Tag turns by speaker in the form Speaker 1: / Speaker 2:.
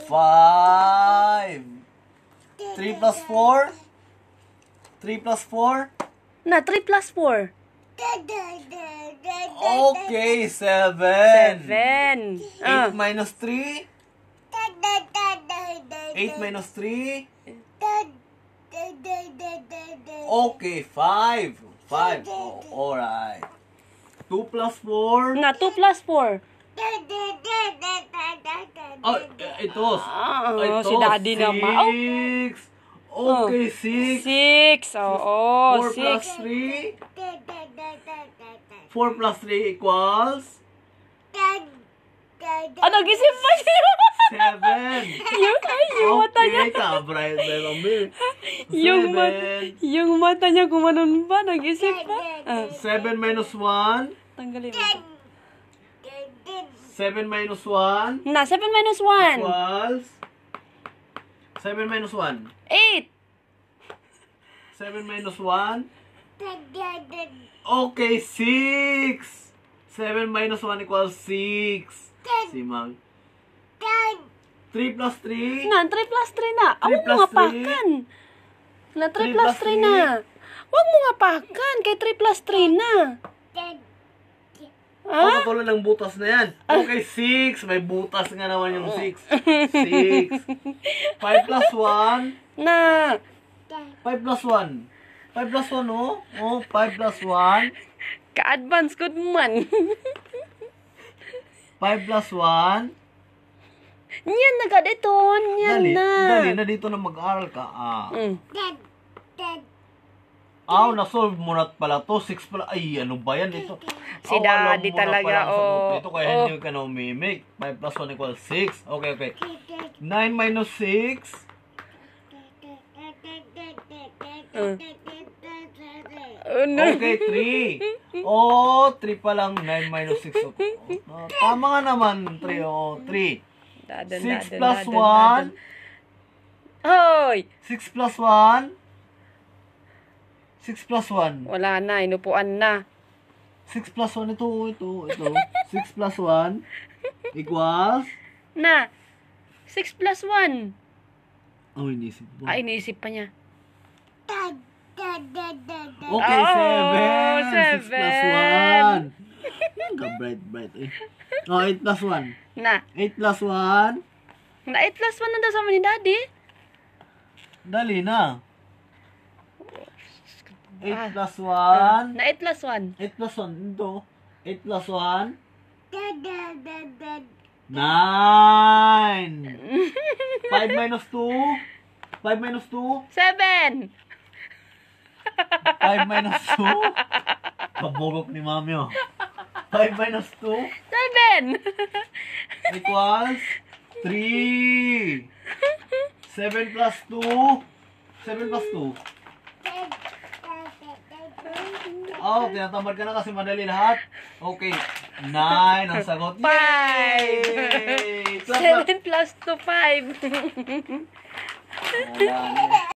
Speaker 1: 5. 3 plus 4? 3 plus 4?
Speaker 2: Na, 3 plus 4.
Speaker 1: Okay, 7.
Speaker 2: 7.
Speaker 1: 8 minus 3? 8 minus 3? Okay, 5. 5. Oh, alright. 2 plus 4?
Speaker 2: Na, 2 plus 4.
Speaker 1: Oh, ito.
Speaker 2: Si Daddy naman.
Speaker 1: 6. Okay, 6.
Speaker 2: 6. Oo,
Speaker 1: 4 plus
Speaker 2: 6.
Speaker 1: 3? 4 plus 3 equals?
Speaker 2: Nag-isip pa siya.
Speaker 1: 7.
Speaker 2: Yung mata niya.
Speaker 1: Okay, ka-bright na kami.
Speaker 2: Yung mata niya gumanon ba? Nag-isip pa?
Speaker 1: 7 minus 1?
Speaker 2: Tanggalin mo.
Speaker 1: 7 minus 1?
Speaker 2: Na, 7 minus 1.
Speaker 1: Equals? 7 minus 1?
Speaker 2: 8.
Speaker 1: 7 minus 1? Okay, 6. 7 minus 1 equals 6. Si Mag. 3 plus 3?
Speaker 2: Na, 3 plus 3 na.
Speaker 1: 3
Speaker 2: Huwag mo
Speaker 1: plus
Speaker 2: nga pakan. Na, 3 plus 3 na. Huwag mo nga pakan. Kay 3 plus 3 na.
Speaker 1: Oh, katulad ng butas na yan. Okay, 6. May butas nga naman yung 6. 6. 5 plus 1?
Speaker 2: Na.
Speaker 1: 5 plus 1? 5 plus 1, oh? Oh, 5 plus 1?
Speaker 2: Ka-advance good man.
Speaker 1: 5 plus 1?
Speaker 2: Yan na ka dito. Yan na.
Speaker 1: Dali na dito na mag-aral ka. Na-solve mo na pala to. 6 pala. Ay, ano ba yan? Ito.
Speaker 2: Si Daddy talaga,
Speaker 1: Ito kaya hindi ka na umimik. 5 plus 1 equals 6. Okay, okay. 9 minus 6? Okay, 3. Oh, 3 pa lang. 9 minus 6. Tama nga naman. 3. Oh, 3. 6 plus 1?
Speaker 2: Hoy!
Speaker 1: 6 plus 1? 6 plus 1?
Speaker 2: Wala na. Inupuan na.
Speaker 1: 6 plus 1, ito. 6 plus 1 equals?
Speaker 2: Na. 6 plus 1.
Speaker 1: Oh, inisip mo.
Speaker 2: Iniisip pa niya.
Speaker 1: Okay, 7. 6 plus 1. Ka-bright eh. Oh, 8 plus 1.
Speaker 2: Na.
Speaker 1: 8 plus 1?
Speaker 2: Na 8 plus 1 na daw sa ni Daddy.
Speaker 1: Dali na. 8 plus 1?
Speaker 2: Na 8 plus 1.
Speaker 1: 8 plus 1. Ito. 8 plus 1? 9. 5 minus 2? 5 minus 2?
Speaker 2: 7.
Speaker 1: 5 minus 2? Kabugok ni Mami, oh. 5 minus 2?
Speaker 2: 7.
Speaker 1: Equals 3. 7 plus 2? 7 plus 2? Oh, tinatamad ka na kasi madali lahat. Okay. 9 ang sagot.
Speaker 2: 5.
Speaker 1: Yay!
Speaker 2: 7 plus 2, 5.
Speaker 1: Wala na.